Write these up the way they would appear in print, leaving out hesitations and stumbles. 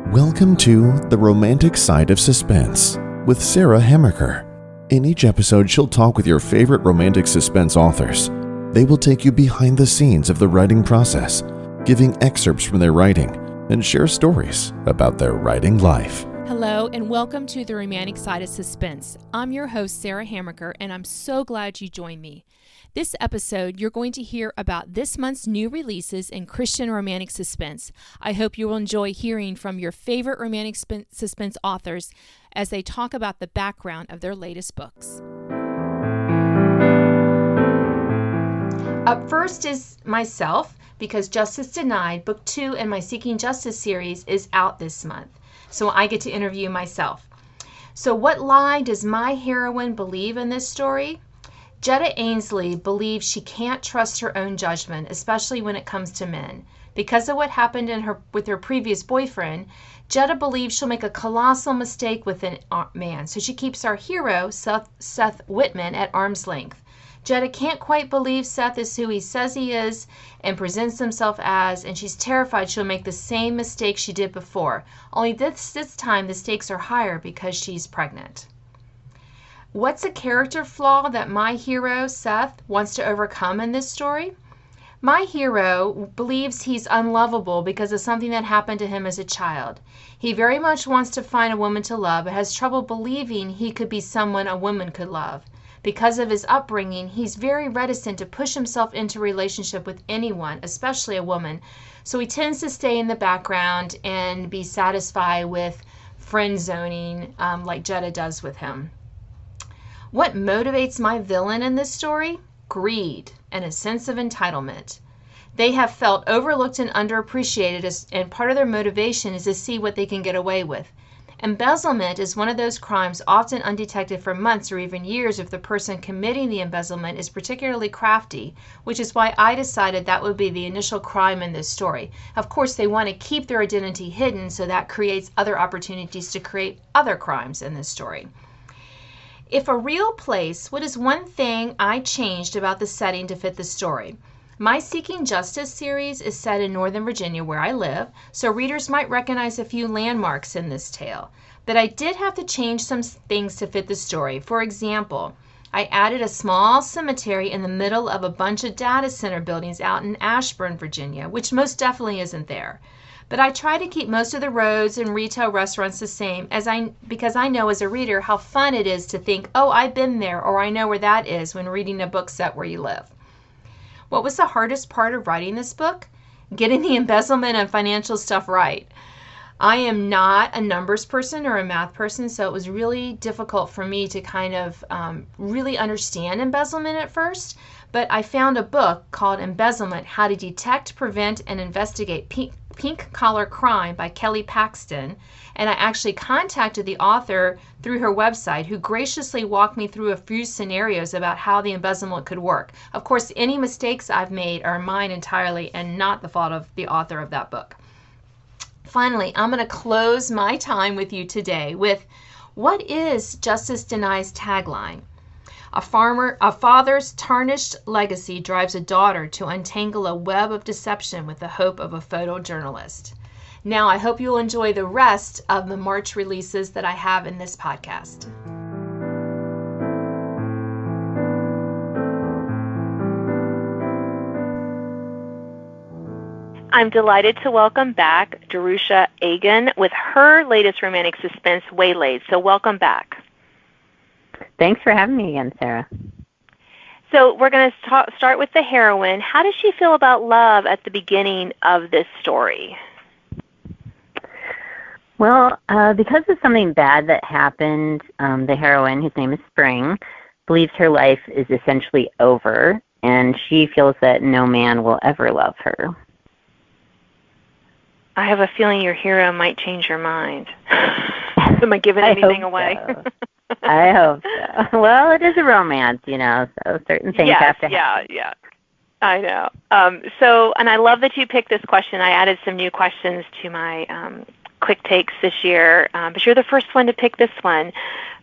Welcome to The Romantic Side of Suspense with Sarah Hamaker. In each episode, she'll talk with your favorite romantic suspense authors. They will take you behind the scenes of the writing process, giving excerpts from their writing, and share stories about their writing life. Hello and welcome to The Romantic Side of Suspense. I'm your host, Sarah Hamaker, and I'm so glad you joined me. This episode, you're going to hear about this month's new releases in Christian romantic suspense. I hope you will enjoy hearing from your favorite romantic suspense authors as they talk about the background of their latest books. Up first is myself, because Justice Denied, Book 2 in my Seeking Justice series is out this month. So I get to interview myself. So what lie does my heroine believe in this story? Jetta Ainsley believes she can't trust her own judgment, especially when it comes to men. Because of what happened with her previous boyfriend, Jetta believes she'll make a colossal mistake with a man, so she keeps our hero, Seth Whitman, at arm's length. Jetta can't quite believe Seth is who he says he is and presents himself as, and she's terrified she'll make the same mistake she did before. Only this time the stakes are higher because she's pregnant. What's a character flaw that my hero, Seth, wants to overcome in this story? My hero believes he's unlovable because of something that happened to him as a child. He very much wants to find a woman to love, but has trouble believing he could be someone a woman could love. Because of his upbringing, he's very reticent to push himself into a relationship with anyone, especially a woman. So he tends to stay in the background and be satisfied with friend zoning like Jetta does with him. What motivates my villain in this story? Greed and a sense of entitlement. They have felt overlooked and underappreciated, and part of their motivation is to see what they can get away with. Embezzlement is one of those crimes often undetected for months or even years if the person committing the embezzlement is particularly crafty, which is why I decided that would be the initial crime in this story. Of course, they want to keep their identity hidden, so that creates other opportunities to create other crimes in this story. If a real place, what is one thing I changed about the setting to fit the story? My Seeking Justice series is set in Northern Virginia, where I live, so readers might recognize a few landmarks in this tale. But I did have to change some things to fit the story. For example, I added a small cemetery in the middle of a bunch of data center buildings out in Ashburn, Virginia, which most definitely isn't there. But I try to keep most of the roads and retail restaurants the same because I know as a reader how fun it is to think, oh, I've been there, or I know where that is when reading a book set where you live. What was the hardest part of writing this book? Getting the embezzlement and financial stuff right. I am not a numbers person or a math person, so it was really difficult for me to kind of really understand embezzlement at first. But I found a book called Embezzlement: How to Detect, Prevent, and Investigate Pink Collar Crime by Kelly Paxton, and I actually contacted the author through her website, who graciously walked me through a few scenarios about how the embezzlement could work. Of course, any mistakes I've made are mine entirely and not the fault of the author of that book. Finally, I'm going to close my time with you today with, what is Justice Denied's tagline? A father's tarnished legacy drives a daughter to untangle a web of deception with the hope of a photojournalist. Now, I hope you'll enjoy the rest of the March releases that I have in this podcast. I'm delighted to welcome back Jerusha Agen with her latest romantic suspense, Waylaid. So welcome back. Thanks for having me again, Sarah. So we're going to start with the heroine. How does she feel about love at the beginning of this story? Well, because of something bad that happened, the heroine, whose name is Spring, believes her life is essentially over, and she feels that no man will ever love her. I have a feeling your hero might change your mind. Am I giving anything away? So. I hope so. Well, it is a romance, so certain things have to happen. Yeah. I know. And I love that you picked this question. I added some new questions to my quick takes this year, but you're the first one to pick this one.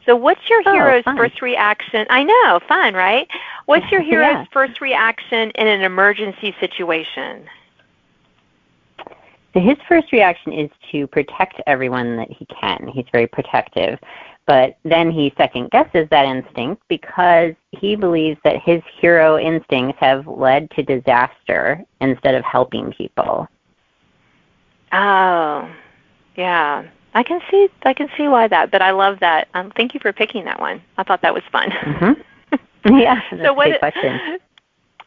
So what's your hero's first reaction? I know, fun, right? What's your hero's first reaction in an emergency situation? So his first reaction is to protect everyone that he can. He's very protective. But then he second-guesses that instinct because he believes that his hero instincts have led to disaster instead of helping people. Oh, yeah. I can see why that, but I love that. Thank you for picking that one. I thought that was fun. Mm-hmm. Yeah, that's a good question.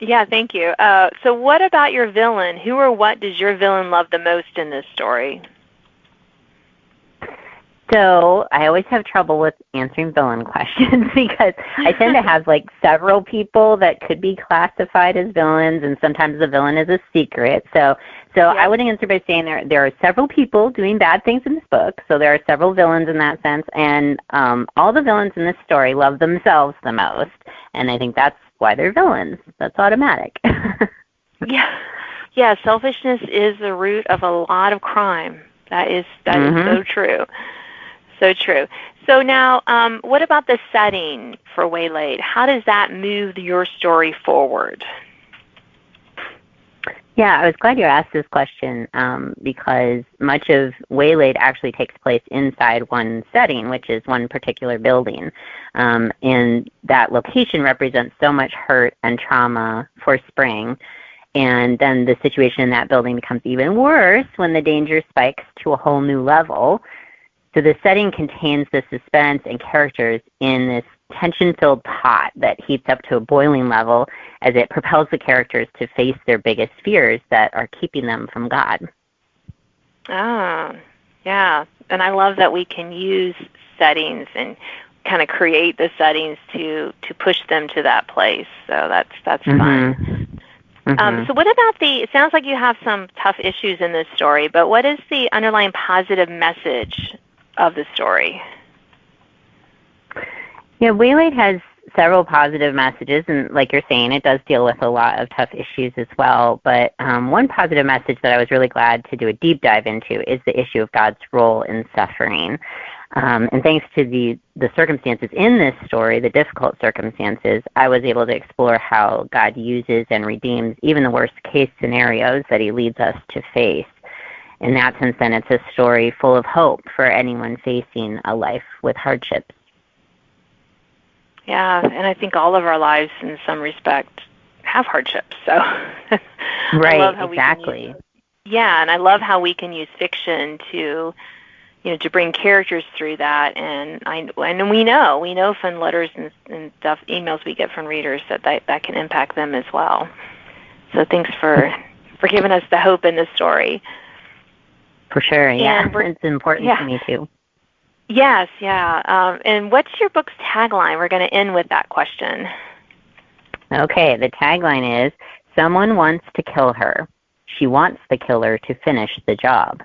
Yeah, thank you. So what about your villain? Who or what does your villain love the most in this story? So I always have trouble with answering villain questions because I tend to have like several people that could be classified as villains, and sometimes the villain is a secret. So I would answer by saying there are several people doing bad things in this book. So there are several villains in that sense, and all the villains in this story love themselves the most, and I think that's why they're villains. That's automatic. Yeah. Selfishness is the root of a lot of crime. That is so true. So true. So now, what about the setting for Waylaid? How does that move your story forward? Yeah, I was glad you asked this question because much of Waylaid actually takes place inside one setting, which is one particular building. And that location represents so much hurt and trauma for Spring. And then the situation in that building becomes even worse when the danger spikes to a whole new level. So the setting contains the suspense and characters in this tension-filled pot that heats up to a boiling level as it propels the characters to face their biggest fears that are keeping them from God. Ah, yeah. And I love that we can use settings and kind of create the settings to push them to that place. So that's fun. So what about it sounds like you have some tough issues in this story, but what is the underlying positive message of the story? Yeah, Waylaid has several positive messages, and like you're saying, it does deal with a lot of tough issues as well. But one positive message that I was really glad to do a deep dive into is the issue of God's role in suffering. And thanks to the circumstances in this story, the difficult circumstances, I was able to explore how God uses and redeems even the worst-case scenarios that he leads us to face. In that sense, then, it's a story full of hope for anyone facing a life with hardships. Yeah, and I think all of our lives, in some respect, have hardships. So, right, I love how exactly. And I love how we can use fiction to bring characters through that. And we know from letters and stuff, emails we get from readers that can impact them as well. So thanks for giving us the hope in this story. For sure, yeah. It's important to me, too. Yes, yeah. And what's your book's tagline? We're going to end with that question. Okay, the tagline is, someone wants to kill her. She wants the killer to finish the job.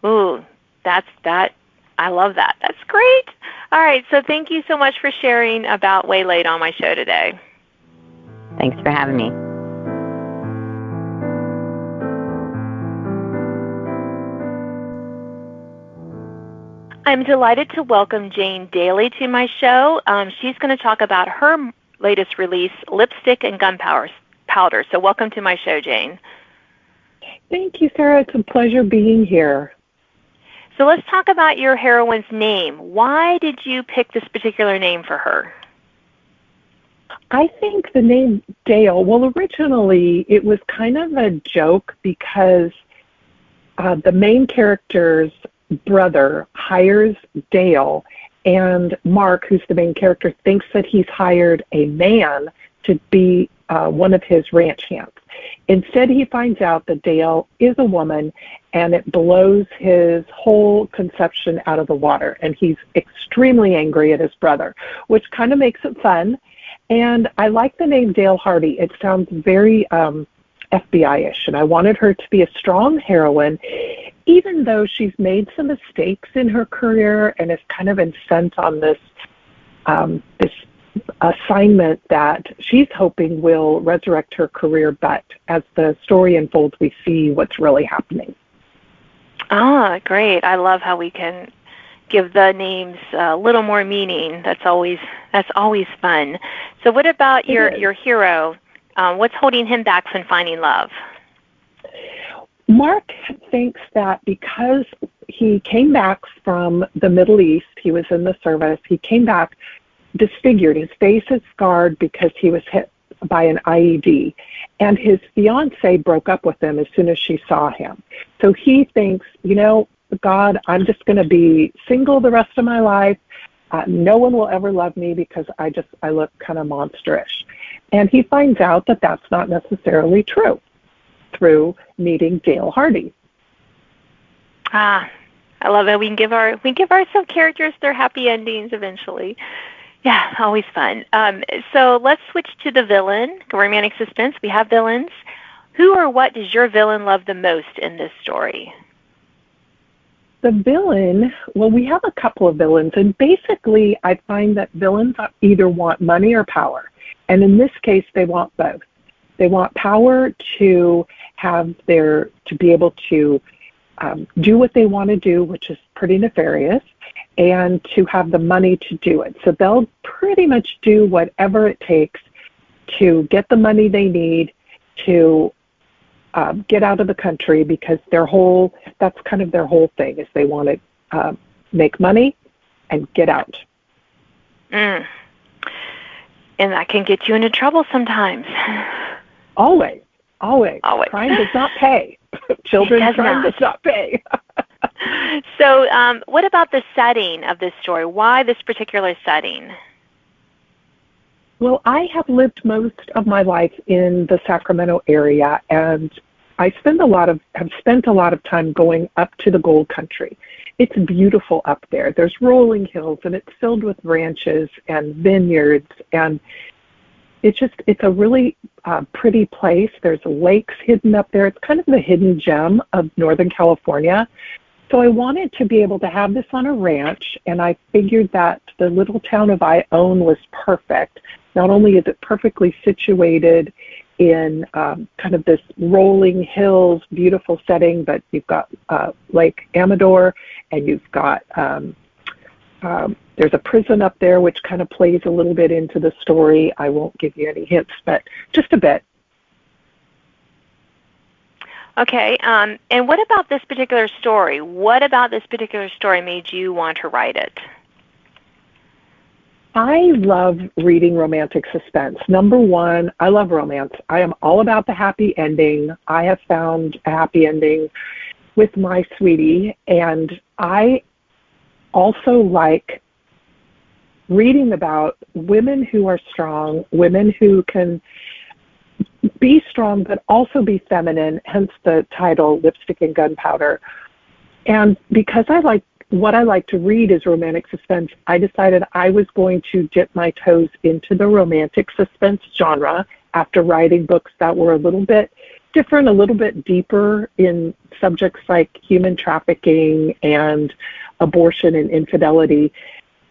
Ooh, I love that. That's great. All right, so thank you so much for sharing about Waylaid on my show today. Thanks for having me. I'm delighted to welcome Jane Daly to my show. She's going to talk about her latest release, Lipstick and Gunpowder. So welcome to my show, Jane. Thank you, Sarah. It's a pleasure being here. So let's talk about your heroine's name. Why did you pick this particular name for her? I think the name Dale, well, originally it was kind of a joke because the main character's brother hires Dale, and Mark, who's the main character, thinks that he's hired a man to be one of his ranch hands. Instead, he finds out that Dale is a woman, and it blows his whole conception out of the water, and he's extremely angry at his brother, which kind of makes it fun. And I like the name Dale Hardy. It sounds very FBI-ish, and I wanted her to be a strong heroine, even though she's made some mistakes in her career and is kind of incensed on this assignment that she's hoping will resurrect her career. But as the story unfolds, we see what's really happening. Ah, great. I love how we can give the names a little more meaning. That's always fun. So what about your hero? What's holding him back from finding love? Mark thinks that because he came back from the Middle East, he was in the service, he came back disfigured. His face is scarred because he was hit by an IED. And his fiance broke up with him as soon as she saw him. So he thinks, God, I'm just going to be single the rest of my life. No one will ever love me because I look kind of monstrous. And he finds out that that's not necessarily true through meeting Dale Hardy. I love it. We can give our some characters their happy endings eventually. Yeah, always fun. So let's switch to the villain. Romantic suspense. We have villains. Who or what does your villain love the most in this story? The villain, well, we have a couple of villains, and basically I find that villains either want money or power. And in this case, they want both. They want power to be able to do what they want to do, which is pretty nefarious, and to have the money to do it. So they'll pretty much do whatever it takes to get the money they need to get out of the country, because that's kind of their whole thing, is they want to make money and get out. And that can get you into trouble sometimes. Always. Crime does not pay. Children's crime does not pay. So what about the setting of this story? Why this particular setting? Well, I have lived most of my life in the Sacramento area, and I have spent a lot of time going up to the Gold Country. It's beautiful up there. There's rolling hills, and it's filled with ranches and vineyards, and it's a really pretty place. There's lakes hidden up there. It's kind of the hidden gem of Northern California. So I wanted to be able to have this on a ranch, and I figured that the little town of Ione was perfect. Not only is it perfectly situated in kind of this rolling hills, beautiful setting, but you've got Lake Amador, and you've got there's a prison up there which kind of plays a little bit into the story. I won't give you any hints, but just a bit. Okay, and what about this particular story? What about this particular story made you want to write it? I love reading romantic suspense. Number one, I love romance. I am all about the happy ending. I have found a happy ending with my sweetie, and I also like reading about women who are strong, women who can be strong but also be feminine, hence the title, Lipstick and Gunpowder. And because what I like to read is romantic suspense, I decided I was going to dip my toes into the romantic suspense genre after writing books that were a little bit different, a little bit deeper in subjects like human trafficking and abortion and infidelity.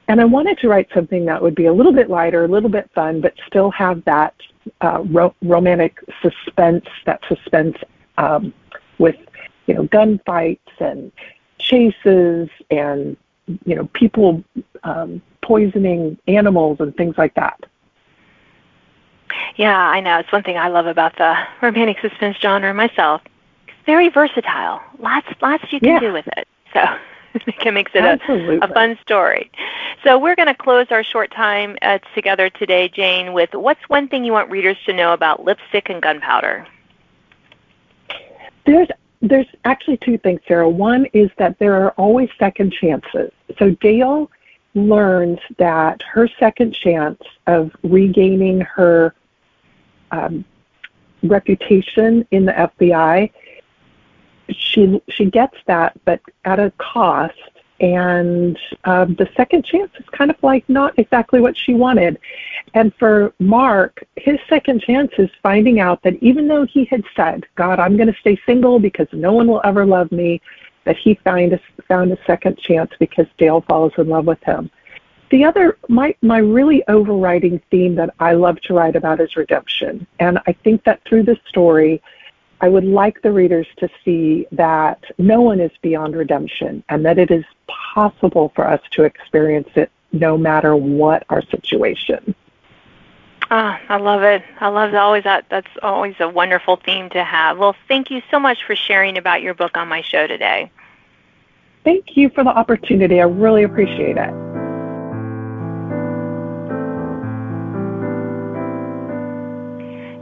And I wanted to write something that would be a little bit lighter, a little bit fun, but still have that romantic suspense, with, gunfights and chases and, people poisoning animals and things like that. Yeah, I know. It's one thing I love about the romantic suspense genre myself. It's very versatile. Lots you can do with it. So it makes it a fun story. So we're going to close our short time together today, Jane, with what's one thing you want readers to know about Lipstick and Gunpowder? There's actually two things, Sarah. One is that there are always second chances. So Dale learns that her second chance of regaining her reputation in the FBI, she gets that, but at a cost. And the second chance is kind of like not exactly what she wanted. And for Mark, his second chance is finding out that even though he had said, God, I'm going to stay single because no one will ever love me, that he found a second chance because Dale falls in love with him. The other, my really overriding theme that I love to write about is redemption. And I think that through this story, I would like the readers to see that no one is beyond redemption and that it is possible for us to experience it no matter what our situation. I love it. I love always that. That's always a wonderful theme to have. Well, thank you so much for sharing about your book on my show today. Thank you for the opportunity. I really appreciate it.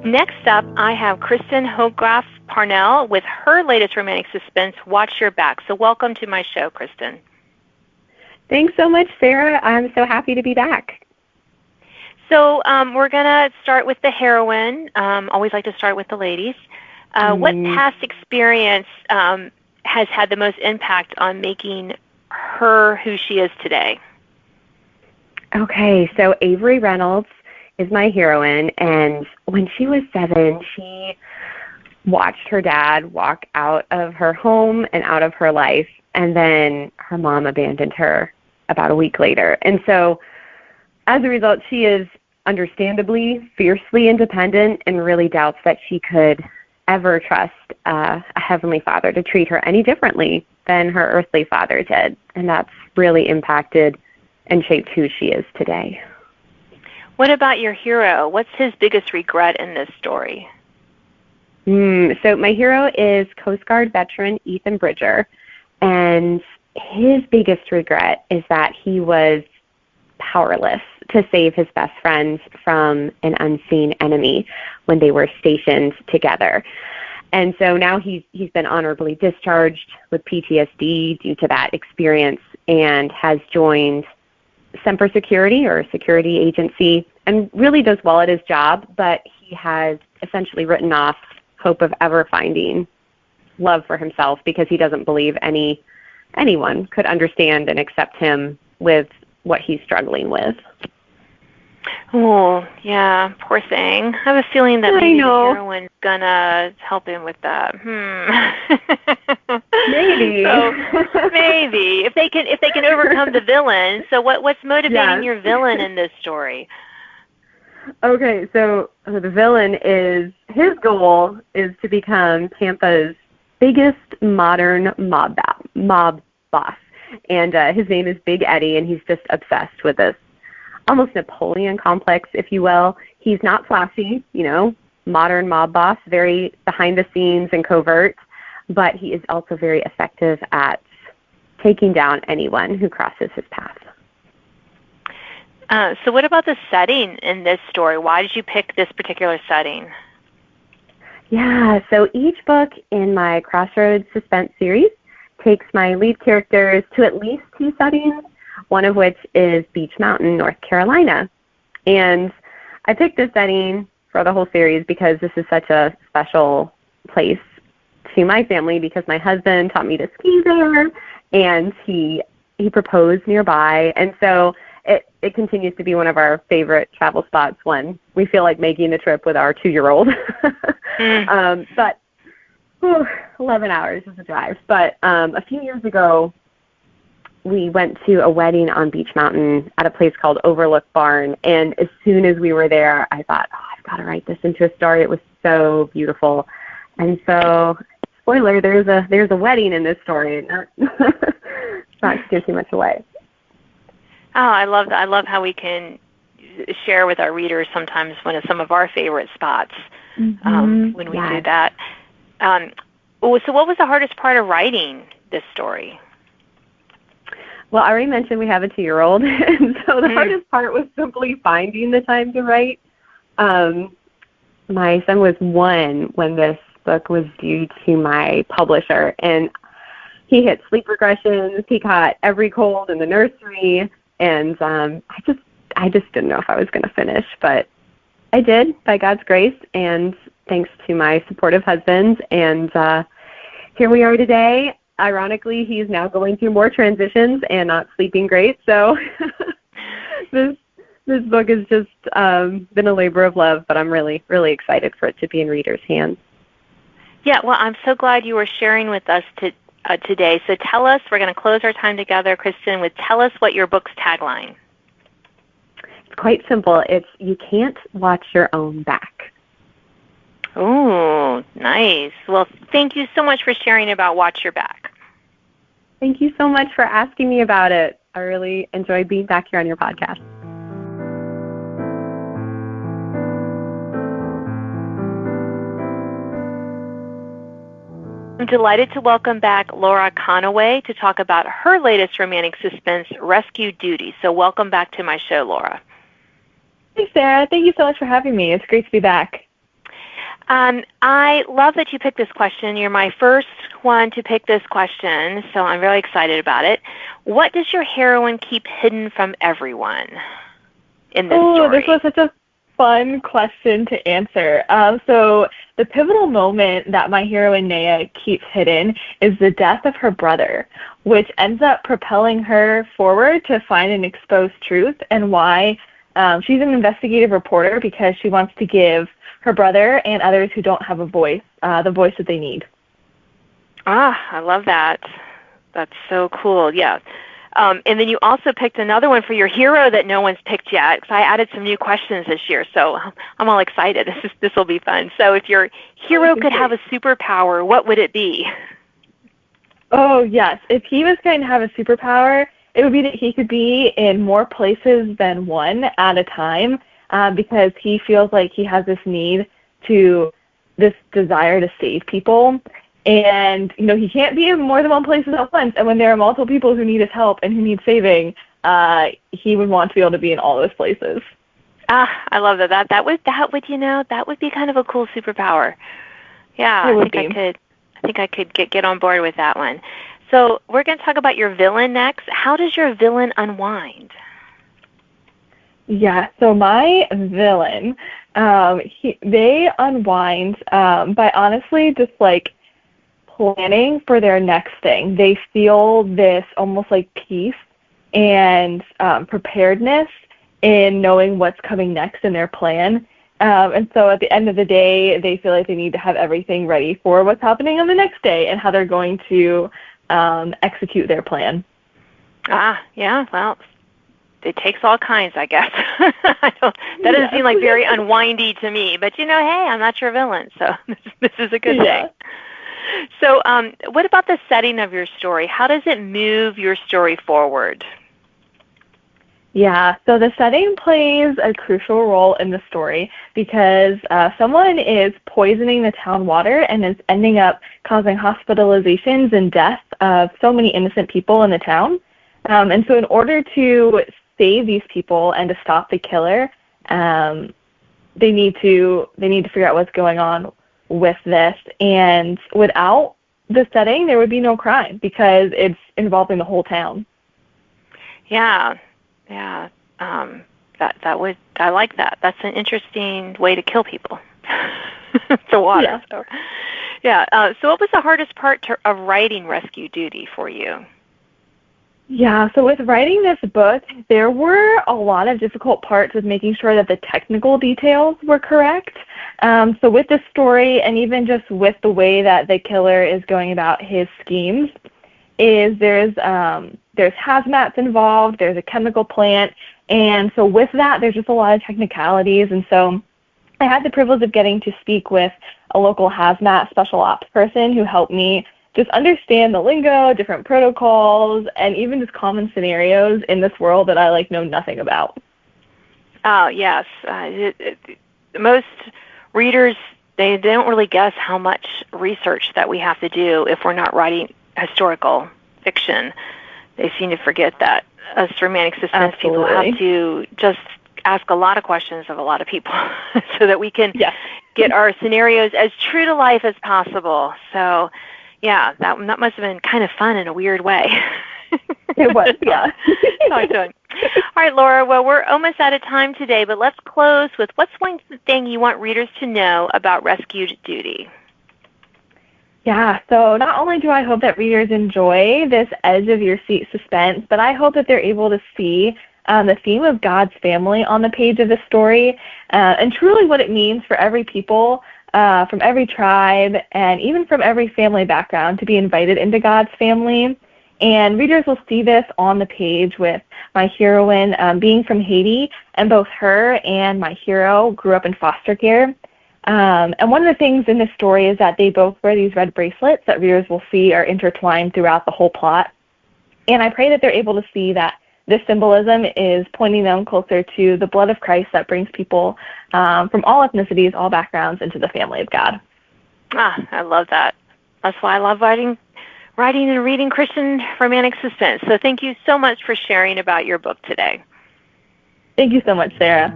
Next up, I have Kristen Hogrefe Parnell with her latest romantic suspense, Watch Your Back. So welcome to my show, Kristen. Thanks so much, Sarah. I'm so happy to be back. So we're going to start with the heroine. Always like to start with the ladies. What past experience has had the most impact on making her who she is today? Okay, so Avery Reynolds is my heroine, and when she was 7, she watched her dad walk out of her home and out of her life, and then her mom abandoned her about a week later. And so as a result, she is understandably fiercely independent and really doubts that she could ever trust a Heavenly Father to treat her any differently than her earthly father did. And that's really impacted and shaped who she is today. What about your hero? What's his biggest regret in this story? So my hero is Coast Guard veteran Ethan Bridger, and his biggest regret is that he was powerless to save his best friends from an unseen enemy when they were stationed together. And so now he's been honorably discharged with PTSD due to that experience and has joined Semper Security, or a security agency, and really does well at his job, but he has essentially written off hope of ever finding love for himself because he doesn't believe anyone could understand and accept him with what he's struggling with. Oh, yeah, poor thing. I have a feeling that maybe the heroine's gonna help him with that. Maybe. So, maybe if they can overcome the villain. So what's motivating your villain in this story? Okay, so the villain his goal is to become Tampa's biggest modern mob boss. And his name is Big Eddie, and he's just obsessed with this almost Napoleon complex, if you will. He's not flashy, modern mob boss, very behind the scenes and covert, but he is also very effective at taking down anyone who crosses his path. So what about the setting in this story? Why did you pick this particular setting? Yeah, so each book in my Crossroads Suspense series takes my lead characters to at least 2 settings, one of which is Beach Mountain, North Carolina. And I picked this setting for the whole series because this is such a special place to my family, because my husband taught me to ski there, and he proposed nearby. And so it continues to be one of our favorite travel spots when we feel like making the trip with our 2-year-old. But 11 hours is a drive. But a few years ago, we went to a wedding on Beach Mountain at a place called Overlook Barn. And as soon as we were there, I thought, I've got to write this into a story. It was so beautiful. And so, spoiler, there's a wedding in this story. Not to give too much away. Oh, I love that. I love how we can share with our readers sometimes one of some of our favorite spots when we do that. So what was the hardest part of writing this story? Well, I already mentioned we have a 2-year-old, and so the hardest part was simply finding the time to write. My son was 1 when this book was due to my publisher, and he hit sleep regressions. He caught every cold in the nursery, and I just didn't know if I was going to finish, but I did by God's grace, and thanks to my supportive husband. And here we are today. Ironically, he's now going through more transitions and not sleeping great. So this book has just been a labor of love, but I'm really, really excited for it to be in readers' hands. Yeah, well, I'm so glad you were sharing with us today. So tell us, we're going to close our time together, Kristen, tell us what your book's tagline. It's quite simple. It's, you can't watch your own back. Oh, nice. Well, thank you so much for sharing about Watch Your Back. Thank you so much for asking me about it. I really enjoyed being back here on your podcast. I'm delighted to welcome back Laura Conaway to talk about her latest romantic suspense, Rescue Duty. So welcome back to my show, Laura. Hey, Sarah. Thank you so much for having me. It's great to be back. I love that you picked this question. You're my first one to pick this question, so I'm really excited about it. What does your heroine keep hidden from everyone in this story? Oh, this was such a fun question to answer. So the pivotal moment that my heroine Naya keeps hidden is the death of her brother, which ends up propelling her forward to find and expose truth and why she's an investigative reporter because she wants to give her brother and others who don't have a voice, the voice that they need. I love that. That's so cool, yeah. And then you also picked another one for your hero that no one's picked yet, because I added some new questions this year, so I'm all excited. This will be fun. So if your hero could have a superpower, what would it be? Oh, yes. If he was going to have a superpower, it would be that he could be in more places than one at a time, because he feels like he has this desire to save people. And, he can't be in more than one place at once. And when there are multiple people who need his help and who need saving, he would want to be able to be in all those places. I love that. That would be kind of a cool superpower. Yeah, I think I could get on board with that one. So we're going to talk about your villain next. How does your villain unwind? Yeah, so my villain, they unwind by honestly just planning for their next thing. They feel this almost like peace and preparedness in knowing what's coming next in their plan. And so at the end of the day, they feel like they need to have everything ready for what's happening on the next day and how they're going to execute their plan. Yeah, well, it takes all kinds, I guess. That doesn't seem like very unwindy to me, but hey, I'm not your villain, so this is a good thing. So what about the setting of your story? How does it move your story forward? Yeah, so the setting plays a crucial role in the story because someone is poisoning the town water and is ending up causing hospitalizations and death of so many innocent people in the town. And so in order to save these people and to stop the killer, they need to figure out what's going on with this. And without the setting, there would be no crime because it's involving the whole town. Yeah. I like that. That's an interesting way to kill people. The water. Yeah. So what was the hardest part of writing Rescue Duty for you? Yeah, so with writing this book, there were a lot of difficult parts with making sure that the technical details were correct. So with this story, and even just with the way that the killer is going about his schemes, there's hazmats involved, there's a chemical plant, and so with that, there's just a lot of technicalities. And so I had the privilege of getting to speak with a local hazmat special ops person who helped me just understand the lingo, different protocols, and even just common scenarios in this world that I know nothing about. Oh, yes. Most readers, they don't really guess how much research that we have to do if we're not writing historical fiction. They seem to forget that us romantic suspense people have to just ask a lot of questions of a lot of people so that we can get our scenarios as true to life as possible. So, yeah, that must have been kind of fun in a weird way. It was, yeah. All right, Laura, well, we're almost out of time today, but let's close with what's one thing you want readers to know about Rescue Duty? Yeah, so not only do I hope that readers enjoy this edge-of-your-seat suspense, but I hope that they're able to see the theme of God's family on the page of the story and truly what it means for every people from every tribe and even from every family background to be invited into God's family. And readers will see this on the page with my heroine being from Haiti, and both her and my hero grew up in foster care. And one of the things in this story is that they both wear these red bracelets that readers will see are intertwined throughout the whole plot. And I pray that they're able to see that this symbolism is pointing them closer to the blood of Christ that brings people from all ethnicities, all backgrounds into the family of God. I love that. That's why I love writing and reading Christian romantic suspense. So thank you so much for sharing about your book today. Thank you so much, Sarah.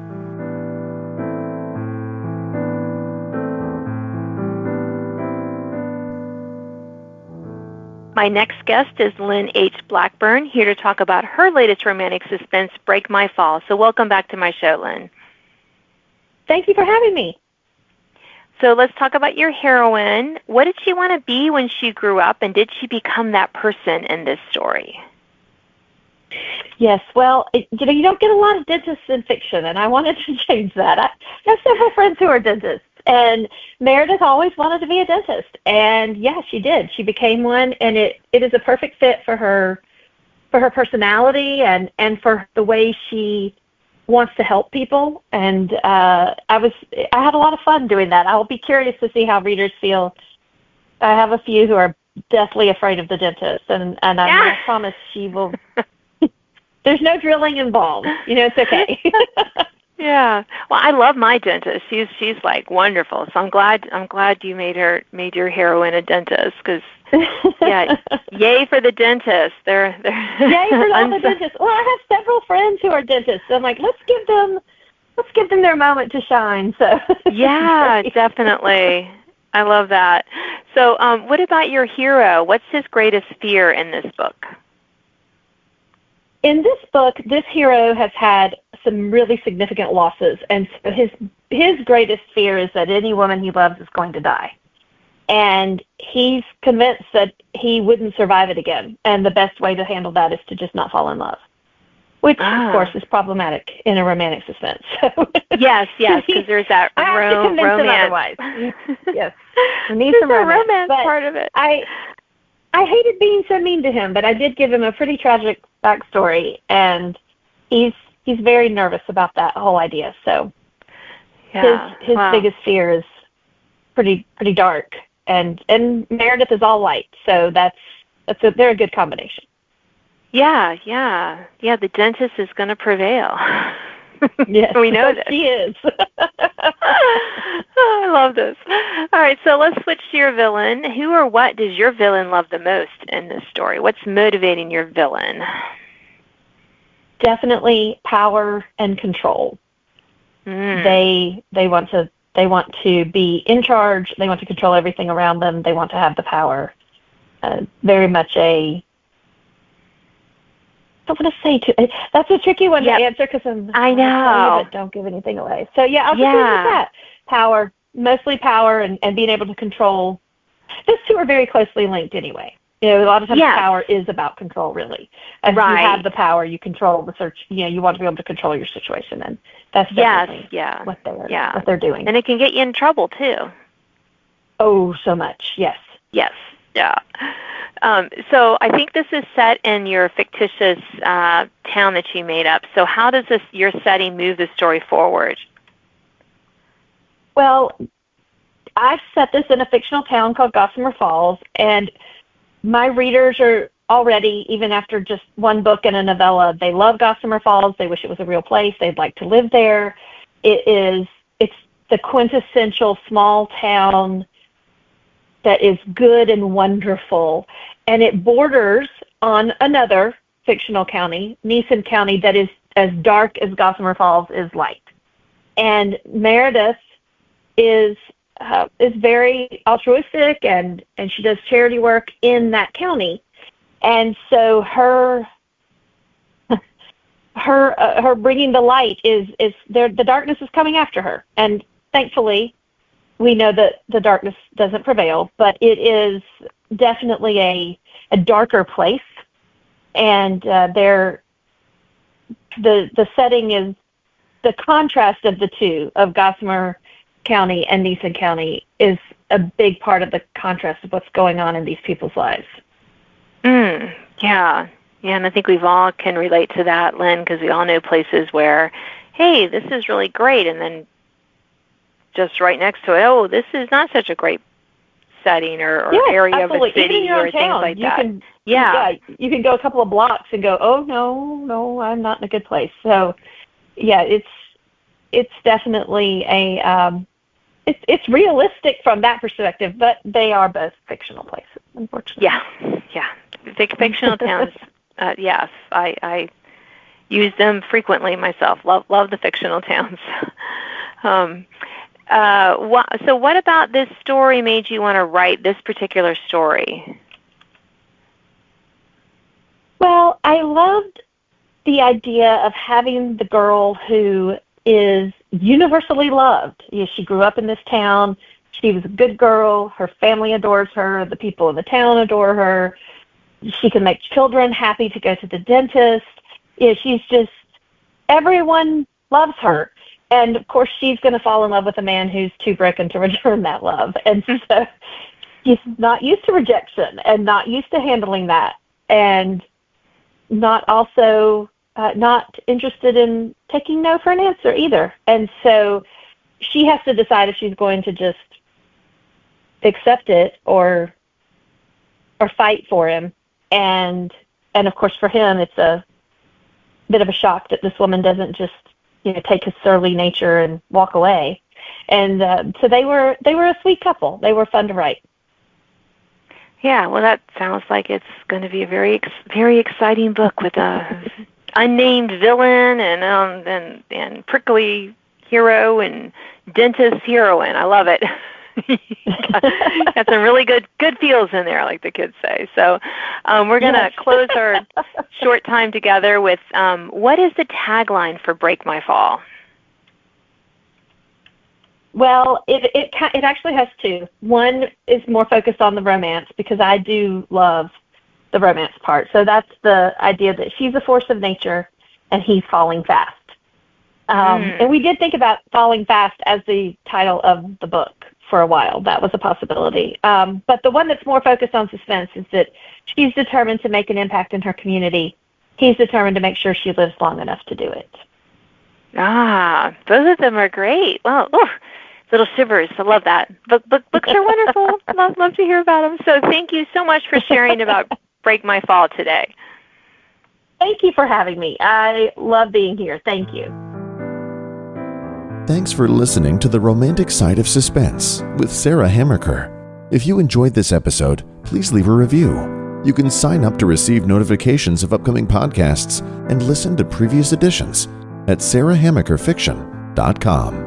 My next guest is Lynn H. Blackburn, here to talk about her latest romantic suspense, Break My Fall. So welcome back to my show, Lynn. Thank you for having me. So let's talk about your heroine. What did she want to be when she grew up, and did she become that person in this story? Yes, well, you don't get a lot of dentists in fiction, and I wanted to change that. I have several friends who are dentists, and Meredith always wanted to be a dentist, and yeah, she did. She became one, and it is a perfect fit for her personality and for the way she wants to help people. And I had a lot of fun doing that. I'll be curious to see how readers feel. I have a few who are deathly afraid of the dentist, and I promise she will. There's no drilling involved. It's okay. Yeah. Well, I love my dentist. She's like wonderful. So I'm glad you made your heroine a dentist, because yeah, yay for the dentist. They're yay for all the dentists. Well, I have several friends who are dentists. So I'm like, let's give them their moment to shine. So yeah, definitely. I love that. So, what about your hero? What's his greatest fear in this book? In this book, this hero has had some really significant losses, and so his greatest fear is that any woman he loves is going to die. And he's convinced that he wouldn't survive it again, and the best way to handle that is to just not fall in love, which, of course, is problematic in a romantic suspense. Yes, because there's that I have to convince him romance. Otherwise. Yes, we need some romance but part of it. I hated being so mean to him, but I did give him a pretty tragic backstory, and he's very nervous about that whole idea. So his biggest fear is pretty dark, and Meredith is all light. So they're a good combination. Yeah. The dentist is going to prevail. Yes, we know this. She is. I love this. All right, so let's switch to your villain. Who or what does your villain love the most in this story? What's motivating your villain? Definitely power and control. They want to be in charge. They want to control everything around them. They want to have the power. Very much I don't want to say too. That's a tricky one to answer, because I know. But don't give anything away. So yeah, I'll just leave it with that. Power, mostly power, and being able to control. Those two are very closely linked anyway. A lot of times power is about control, really. As you have the power, you control the search. You want to be able to control your situation, and that's definitely what they're doing. And it can get you in trouble too. Oh, so much. Yes. Yes. Yeah. So I think this is set in your fictitious town that you made up. So how does your setting move the story forward? Well, I've set this in a fictional town called Gossamer Falls, and my readers are already, even after just one book and a novella, they love Gossamer Falls. They wish it was a real place. They'd like to live there. It's the quintessential small town that is good and wonderful, and it borders on another fictional county, Neeson County, that is as dark as Gossamer Falls is light. And Meredith is very altruistic, and she does charity work in that county, and so her bringing the light is there. The darkness is coming after her, and thankfully, we know that the darkness doesn't prevail, but it is definitely a darker place, and the setting is the contrast of the two, of Gossamer County and Neeson County, is a big part of the contrast of what's going on in these people's lives. Yeah, and I think we've all can relate to that, Lynn, because we all know places where, hey, this is really great, and then just right next to it, oh, this is not such a great setting or area absolutely. of a city or things like that. You can go a couple of blocks and go, oh, no, I'm not in a good place. So, yeah, it's definitely a it's realistic from that perspective, but they are both fictional places, unfortunately. Yeah. Fictional towns. Yes, I use them frequently myself. Love the fictional towns. So what about this story made you want to write this particular story? Well, I loved the idea of having the girl who is universally loved. She grew up in this town. She was a good girl. Her family adores her. The people in the town adore her. She can make children happy to go to the dentist. She's just, everyone loves her. And, of course, she's going to fall in love with a man who's too broken to return that love. And so she's not used to rejection and not used to handling that, and not interested in taking no for an answer either. And so she has to decide if she's going to just accept it or fight for him. And of course, for him, it's a bit of a shock that this woman doesn't just take his surly nature and walk away. And so they were a sweet couple. They were fun to write. Yeah, well, that sounds like it's going to be a very, very exciting book with a unnamed villain and prickly hero and dentist heroine. I love it. Got some really good feels in there, like the kids say. So we're going to close our short time together with what is the tagline for Break My Fall? Well, it actually has two. One is more focused on the romance, because I do love the romance part. So that's the idea that she's a force of nature and he's falling fast. And we did think about Falling Fast as the title of the book for a while. That was a possibility. But the one that's more focused on suspense is that she's determined to make an impact in her community. He's determined to make sure she lives long enough to do it. Both of them are great. Well, little shivers. I love that. Books are wonderful. Love to hear about them. So thank you so much for sharing about Break My Fall today. Thank you for having me. I love being here. Thank you. Thanks for listening to The Romantic Side of Suspense with Sarah Hamaker. If you enjoyed this episode, please leave a review. You can sign up to receive notifications of upcoming podcasts and listen to previous editions at sarahhamakerfiction.com.